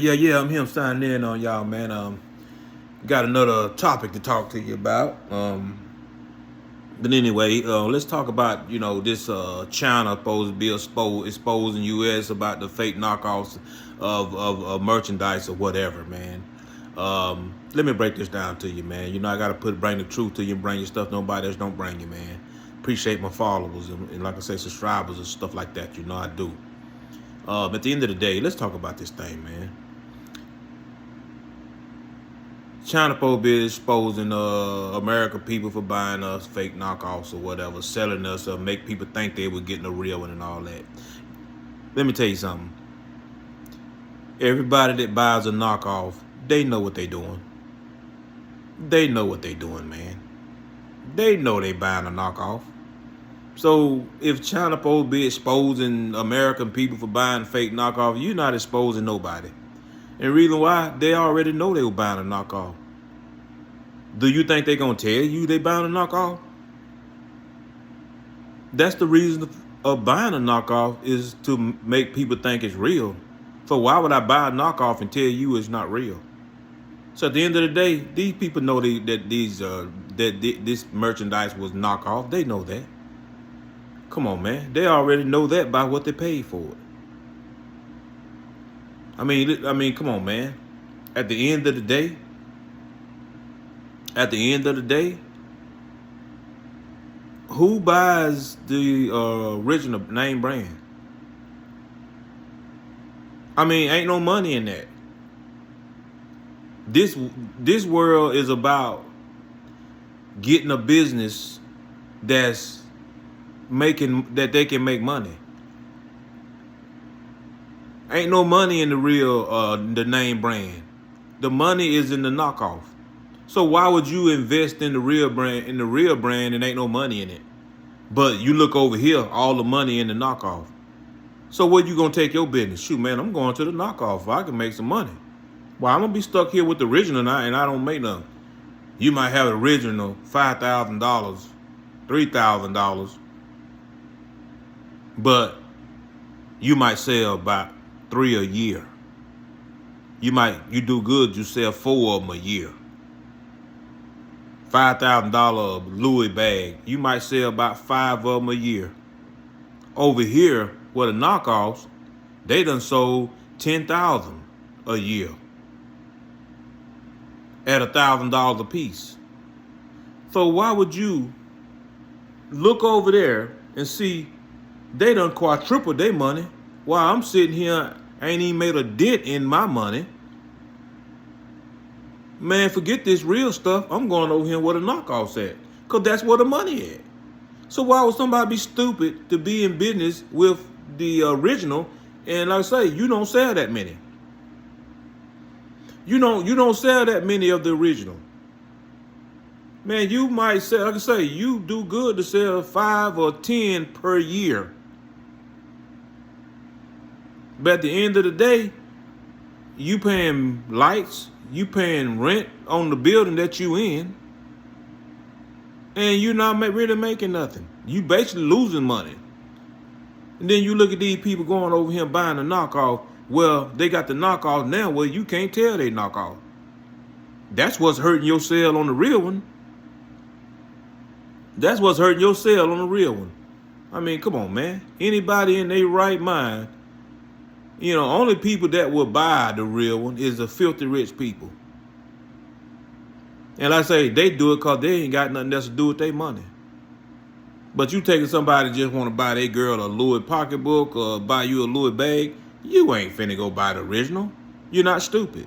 Yeah, I'm him signing in on y'all, man. Got another topic to talk to you about. But anyway, let's talk about this China supposed to be exposing U.S. about the fake knockoffs of merchandise or whatever, man. Let me break this down to you, man. I gotta bring the truth to you and bring your stuff nobody else don't bring you, man. Appreciate my followers and like I say, subscribers and stuff like that. I do. At the end of the day, let's talk about this thing, man. China supposed to be exposing American people for buying us fake knockoffs or whatever, selling us or make people think they were getting a real one and all that. Let me tell you something. Everybody that buys a knockoff, they know what they doing. They know what they doing, man. They know they buying a knockoff. So if China supposed to be exposing American people for buying fake knockoff, you're not exposing nobody. And the reason why, they already know they were buying a knockoff. Do you think they're going to tell you they buying a knockoff? That's the reason of buying a knockoff, is to make people think it's real. So why would I buy a knockoff and tell you it's not real? So at the end of the day, these people know that this merchandise was knockoff. They know that. Come on, man. They already know that by what they paid for it. I mean, come on, man. At the end of the day, who buys the original name brand? I mean, ain't no money in that. This world is about getting a business that they can make money. Ain't no money in the real the name brand. The money is in the knockoff. So why would you invest in the real brand and ain't no money in it? But you look over here, all the money in the knockoff. So where you gonna take your business? Shoot, man, I'm going to the knockoff. I can make some money. Well, I'm gonna be stuck here with the original now, and I don't make nothing. You might have an original $5,000, $3,000, but you might sell about 3 a year. You do good, you sell 4 of them a year. $5,000 Louis bag, you might sell about 5 of them a year. Over here, with the knockoffs, they done sold 10,000 a year at $1,000 a piece. So why would you look over there and see they done quadrupled their money while I'm sitting here, ain't even made a dent in my money? Man, forget this real stuff. I'm going over here where the knockoffs at, because that's where the money at. So why would somebody be stupid to be in business with the original? And like I say, you don't sell that many. You don't sell that many of the original. Man, you might sell, like I say, you do good to sell 5 or 10 per year. But at the end of the day, you paying lights, you paying rent on the building that you in, and you're not really making nothing. You basically losing money. And then you look at these people going over here buying a knockoff. Well, they got the knockoff now. Well, you can't tell they knockoff. That's what's hurting your sale on the real one. That's what's hurting your sale on the real one. I mean, come on, man. Anybody in their right mind, only people that will buy the real one is the filthy rich people. And like I say, they do it because they ain't got nothing else to do with their money. But you taking somebody just want to buy their girl a Louis pocketbook or buy you a Louis bag, you ain't finna go buy the original. You're not stupid.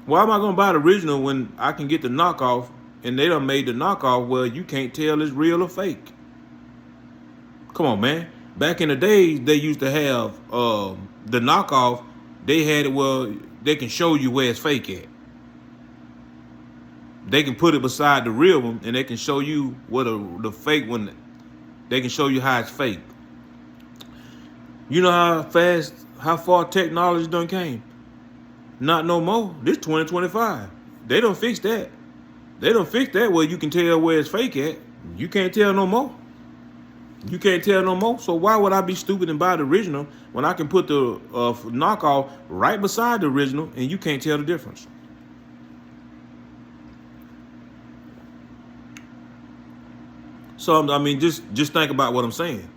Why am I going to buy the original when I can get the knockoff and they done made the knockoff where you can't tell it's real or fake? Come on, man. Back in the days, they used to have the knockoff. They had it where they can show you where it's fake at. They can put it beside the real one, and they can show you what the fake one. They can show you how it's fake. You know how far technology done came? Not no more. This 2025. They don't fix that. They don't fix that where you can tell where it's fake at. You can't tell no more. You can't tell no more. So why would I be stupid and buy the original when I can put the knockoff right beside the original and you can't tell the difference? So I mean, just think about what I'm saying.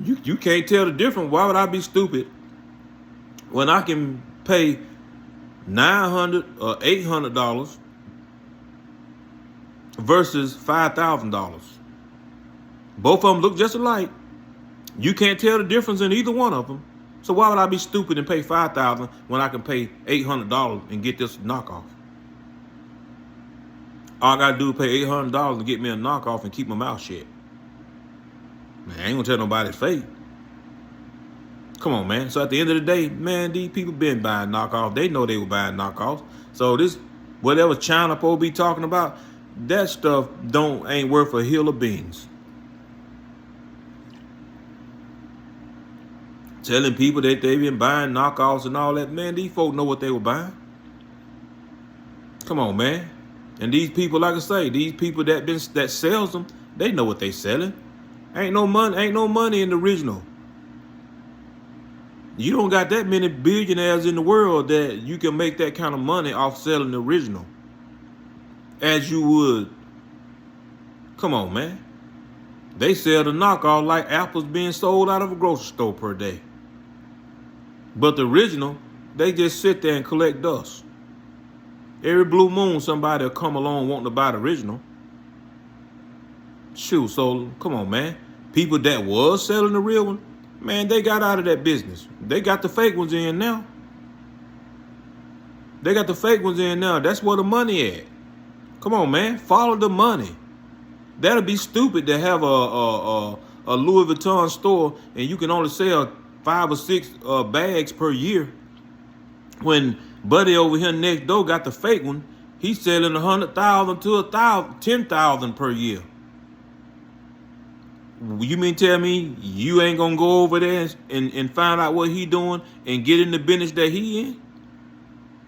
You can't tell the difference. Why would I be stupid when I can pay $900 or $800 versus $5,000? Both of them look just alike. You can't tell the difference in either one of them. So why would I be stupid and pay $5,000 when I can pay $800 and get this knockoff? All I gotta do is pay $800 to get me a knockoff and keep my mouth shut. Man, I ain't gonna tell nobody it's fake. Come on, man. So at the end of the day, man, these people been buying knockoffs. They know they were buying knockoffs. So this, whatever China Poe be talking about, that stuff ain't worth a hill of beans. Telling people that they been buying knockoffs and all that, man, these folk know what they were buying. Come on, man. And these people, like I say, these people that sells them, they know what they selling. Ain't no money in the original. You don't got that many billionaires in the world that you can make that kind of money off selling the original as you would. Come on, man. They sell the knockoff like apples being sold out of a grocery store per day. But the original, they just sit there and collect dust. Every blue moon, somebody will come along wanting to buy the original. Shoot, so come on, man. People that was selling the real one, man, they got out of that business. They got the fake ones in now. They got the fake ones in now. That's where the money at. Come on, man. Follow the money. That'll be stupid to have a Louis Vuitton store and you can only sell 5 or 6 bags per year. When Buddy over here next door got the fake one, he's selling 100,000 to 10,000 per year. You mean tell me you ain't gonna go over there and find out what he doing and get in the business that he in?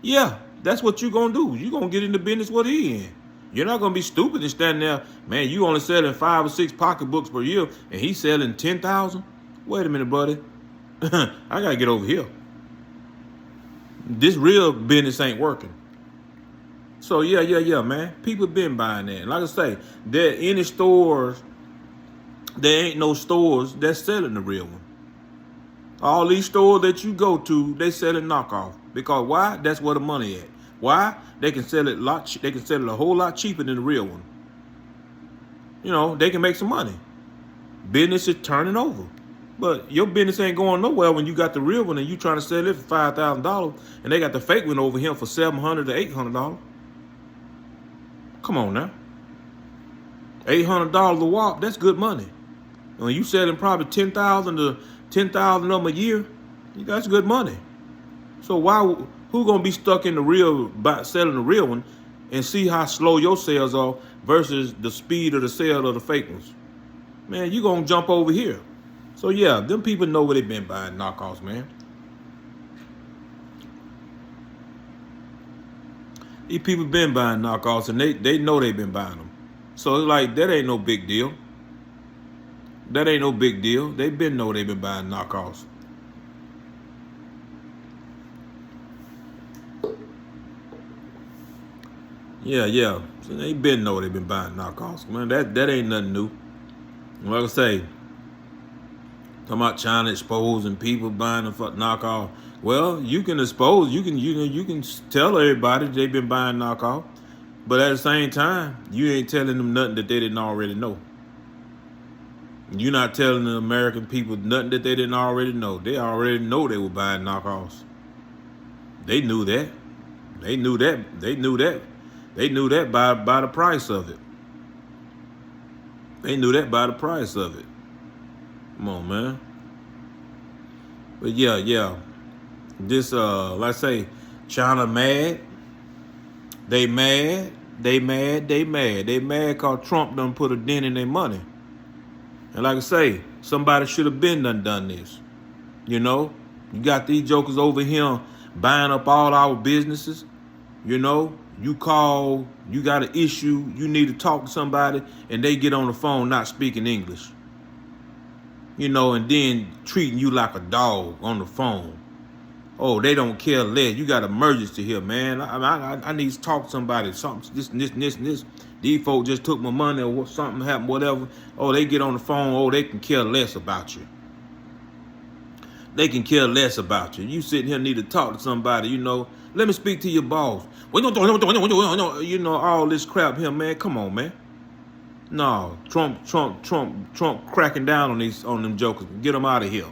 Yeah, that's what you gonna do. You gonna get in the business what he in. You're not gonna be stupid and stand there, man. You only selling 5 or 6 pocketbooks per year, and he's selling 10,000. Wait a minute, buddy. I gotta get over here. This real business ain't working. So yeah, man. People been buying that. Like I say, there any stores. There ain't no stores that's selling the real one. All these stores that you go to, they selling knockoff. Because why? That's where the money at. Why? They can sell it they can sell it a whole lot cheaper than the real one. You know, they can make some money. Business is turning over. But your business ain't going nowhere when you got the real one and you trying to sell it for $5,000 and they got the fake one over here for $700 to $800. Come on now. $800 a wop, that's good money. When you selling probably 10,000 to 10,000 of them a year, that's good money. So who gonna be stuck in the real selling the real one and see how slow your sales are versus the speed of the sale of the fake ones? Man, you gonna jump over here. So yeah, them people know where they been buying knockoffs, man. These people been buying knockoffs and they know they been buying them. So it's like that ain't no big deal. That ain't no big deal. They been know they been buying knockoffs. Yeah. So they been know they been buying knockoffs. Man, that ain't nothing new. Like I say, talking about China exposing people buying the knockoff. Well, you can expose, you can tell everybody they've been buying knockoff, but at the same time, you ain't telling them nothing that they didn't already know. You're not telling the American people nothing that they didn't already know. They already know they were buying knockoffs. They knew that. They knew that. They knew that. They knew that by the price of it. They knew that by the price of it. Come on, man. But yeah. This like I say, China mad. They mad cause Trump done put a dent in their money. And like I say, somebody should have been done this. You know, you got these jokers over here buying up all our businesses. You know, you call, you got an issue, you need to talk to somebody, and they get on the phone not speaking English. you know, and then treating you like a dog on the phone. Oh, they don't care less. You got emergency here, man. I need to talk to somebody. Something, this. These folks just took my money or something happened, whatever. Oh, they get on the phone. Oh, they can care less about you. They can care less about you. You sitting here need to talk to somebody, you know. Let me speak to your boss. You know, all this crap here, man. Come on, man. No, Trump cracking down on them jokers. Get them out of here.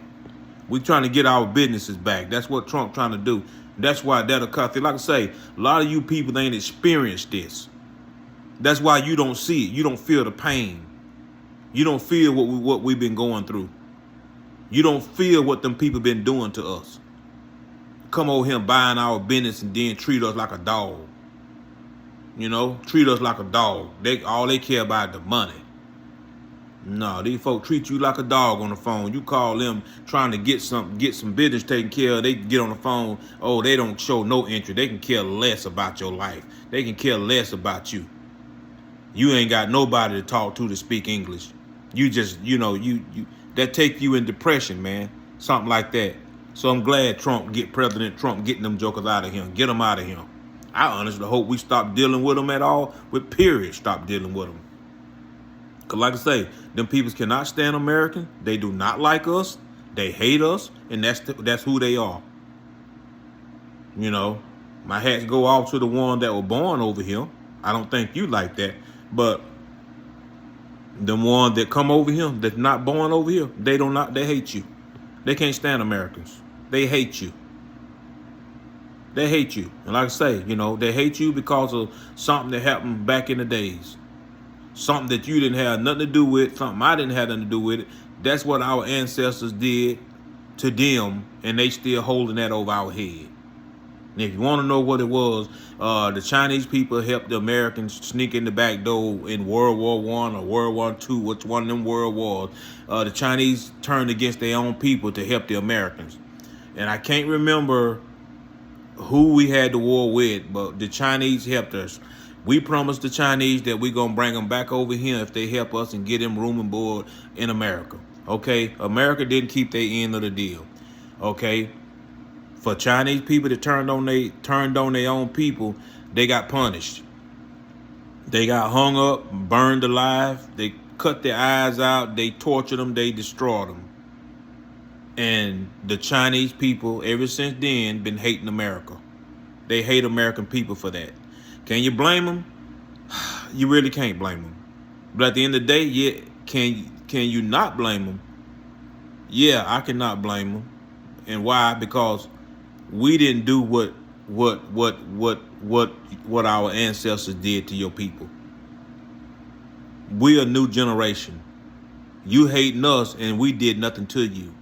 We trying to get our businesses back. That's what Trump trying to do. That's why that'll cut through. Like I say, a lot of you people ain't experienced this. That's why you don't see it. You don't feel the pain. You don't feel what we've been going through. You don't feel what them people been doing to us. Come over here buying our business and then treat us like a dog. You know, treat us like a dog. All they care about is the money. No, these folks treat you like a dog on the phone. You call them trying to get some business taken care of. They get on the phone. Oh, they don't show no interest. They can care less about your life. They can care less about you. You ain't got nobody to talk to speak English. You just, you know, you that take you in depression, man. Something like that. So I'm glad President Trump getting them jokers out of here. Get them out of here. I honestly hope we stop dealing with them at all. With period, stop dealing with them. Because like I say, them people cannot stand American. They do not like us. They hate us. And that's who they are. You know, my hats go off to the one that were born over here. I don't think you like that. But the one that come over here, that's not born over here, they hate you. They can't stand Americans. They hate you. They hate you. And like I say, you know, they hate you because of something that happened back in the days. Something that you didn't have nothing to do with, something I didn't have nothing to do with it. That's what our ancestors did to them, and they still holding that over our head. And if you want to know what it was, the Chinese people helped the Americans sneak in the back door in World War I or World War II, which one of them world wars. The Chinese turned against their own people to help the Americans. And I can't remember who we had the war with, but the Chinese helped us. We promised the Chinese that we're going to bring them back over here if they help us and get them room and board in America. Okay? America didn't keep their end of the deal. Okay? For Chinese people that turned on their own people, they got punished. They got hung up, burned alive. They cut their eyes out. They tortured them. They destroyed them. And the Chinese people, ever since then, been hating America. They hate American people for that. Can you blame them? You really can't blame them. But at the end of the day, yeah, can you not blame them? Yeah, I cannot blame them. And why? Because we didn't do what our ancestors did to your people. We a new generation. You hating us and we did nothing to you.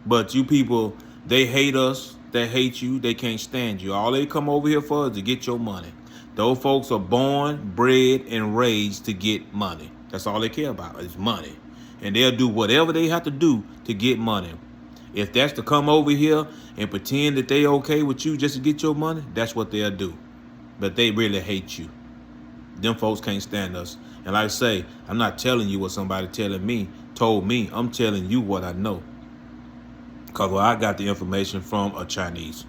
But you people, they hate us. They hate you. They can't stand you. All they come over here for is to get your money. Those folks are born, bred, and raised to get money. That's all they care about is money. And they'll do whatever they have to do to get money. If that's to come over here and pretend that they okay with you just to get your money, that's what they'll do. But they really hate you. Them folks can't stand us. And like I say, I'm not telling you what somebody told me. I'm telling you what I know. Because I got the information from a Chinese.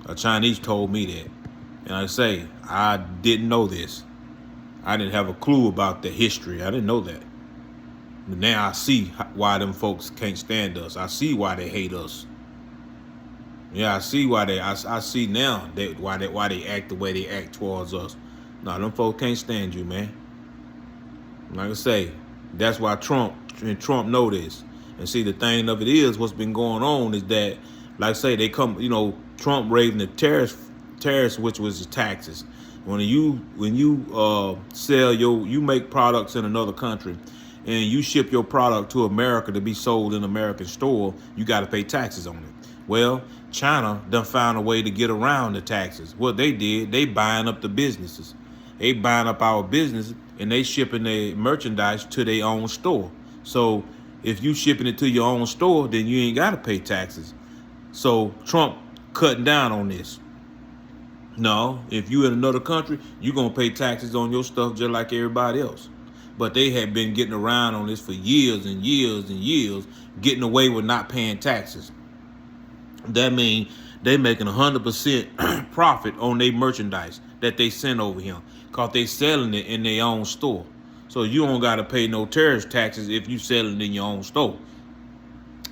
A Chinese told me that. And I say, I didn't know this. I didn't have a clue about the history. I didn't know that. But now I see why them folks can't stand us. I see why they hate us. Yeah, I see why I see now why they act the way they act towards us. No, them folks can't stand you, man. Like I say, that's why Trump know this. And see, the thing of it is, what's been going on is that, like I say, they come, you know, Trump raising the tariffs, which was the taxes. When you sell you make products in another country, and you ship your product to America to be sold in an American store, you got to pay taxes on it. Well, China done found a way to get around the taxes. What they did, they buying up the businesses. They buying up our business, and they shipping their merchandise to their own store. So if you shipping it to your own store, then you ain't got to pay taxes. So Trump cutting down on this. No, if you in another country, you're going to pay taxes on your stuff just like everybody else. but they had been getting around on this for years and years and years, getting away with not paying taxes. That means they making 100% profit on their merchandise that they send over here, cause they selling it in their own store. So you don't gotta pay no tariff taxes if you selling it in your own store.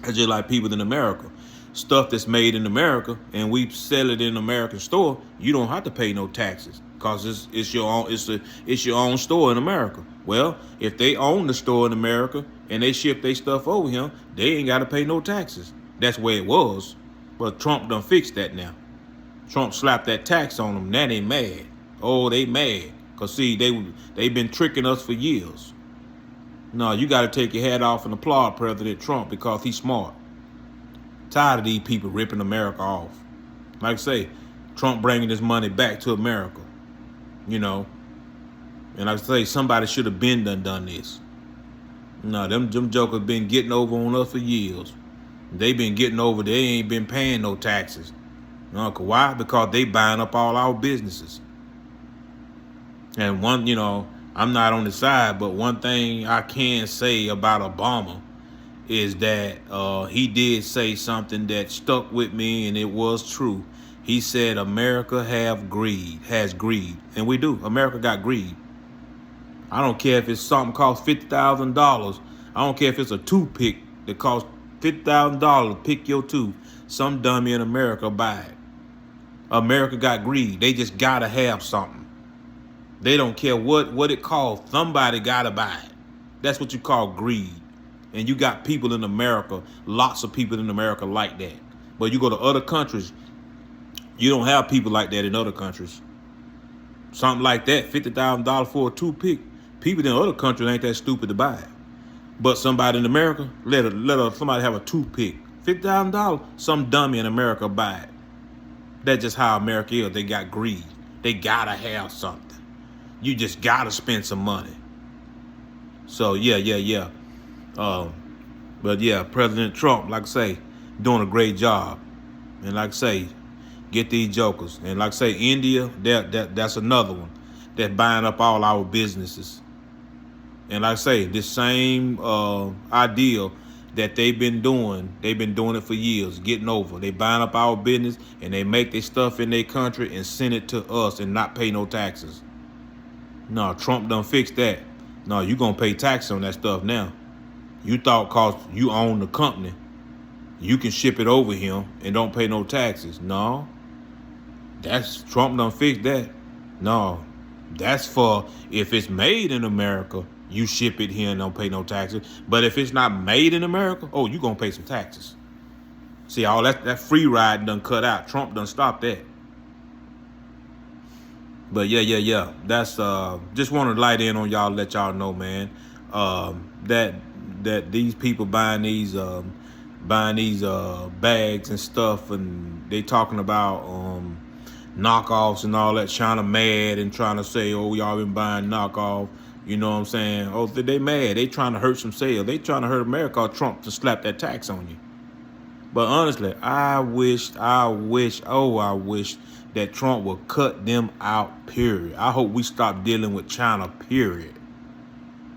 It's just like people in America. Stuff that's made in America and we sell it in an American store, you don't have to pay no taxes because it's your own it's your own store in America. Well, if they own the store in America and they ship their stuff over here, they ain't got to pay no taxes. That's where it was. But Trump done fixed that now. Trump slapped that tax on them. Now they mad. Oh, they mad. Because, see, they been tricking us for years. No, you got to take your hat off and applaud President Trump because he's smart. Tired of these people ripping America off. Like I say, Trump bringing this money back to America. You know. And like I say, somebody should have been done this. No, them jokers been getting over on us for years. They been getting over. They ain't been paying no taxes. No, why? Because they buying up all our businesses. And one, I'm not on the side, but one thing I can say about Obama is that he did say something that stuck with me, and it was true. He said America has greed, and we do. America got greed. I don't care if it's something costs $50,000. I don't care if it's a toothpick that costs $50,000 to pick your tooth. Some dummy in America buy it. America got greed. They just gotta have something. They don't care what it costs. Somebody gotta buy it. That's what you call greed. And you got people in America, lots of people in America like that. But you go to other countries, you don't have people like that in other countries. Something like that, $50,000 for a toothpick. People in other countries ain't that stupid to buy it. But somebody in America, let somebody have a toothpick. $50,000, some dummy in America buy it. That's just how America is. They got greed. They gotta have something. You just gotta spend some money. So yeah. But yeah, President Trump, like I say, doing a great job. And like I say, get these jokers. And like I say, India, that's another one that's buying up all our businesses. And like I say, this same idea that they've been doing it for years, getting over. They buying up our business and they make their stuff in their country and send it to us and not pay no taxes. No, Trump done fixed that. No, you gonna pay tax on that stuff now. You thought cause you own the company, you can ship it over here and don't pay no taxes. No, that's Trump done fixed that. No, that's for if it's made in America, you ship it here and don't pay no taxes. But if it's not made in America, oh, you gonna pay some taxes. See, all that free ride done cut out. Trump done stopped that. But yeah. That's just want to light in on y'all, let y'all know, man, that these people buying these bags and stuff, and they talking about knockoffs and all that, trying to mad and trying to say, oh, y'all been buying knockoff. You know what I'm saying? Oh, they mad. They trying to hurt some sales. They trying to hurt America. Trump to slap that tax on you. But honestly, I wish that Trump would cut them out, period. I hope we stop dealing with China, period.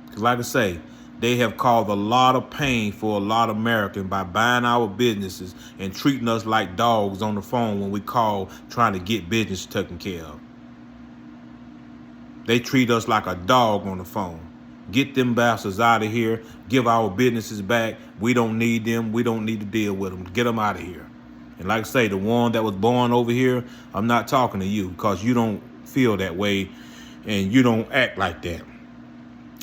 Because like I say, they have caused a lot of pain for a lot of Americans by buying our businesses and treating us like dogs on the phone when we call trying to get business taken care of. They treat us like a dog on the phone. Get them bastards out of here. Give our businesses back. We don't need them. We don't need to deal with them. Get them out of here. And like I say, the one that was born over here, I'm not talking to you because you don't feel that way and you don't act like that.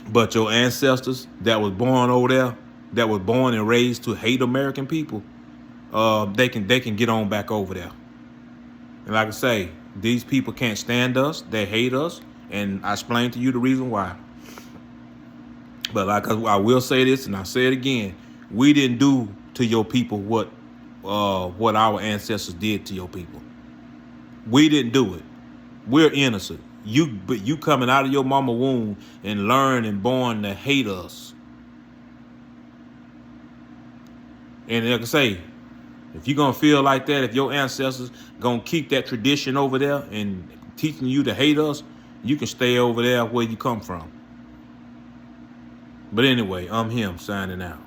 But your ancestors that was born over there, that was born and raised to hate American people, they can get on back over there. And like I say, these people can't stand us. They hate us. And I explained to you the reason why. But like I will say this, and I say it again, we didn't do to your people what our ancestors did to your people. We didn't do it. We're innocent. But you coming out of your mama womb and learn and born to hate us. And like I say, if you're gonna feel like that, if your ancestors gonna keep that tradition over there and teaching you to hate us, you can stay over there where you come from. But anyway, I'm him signing out.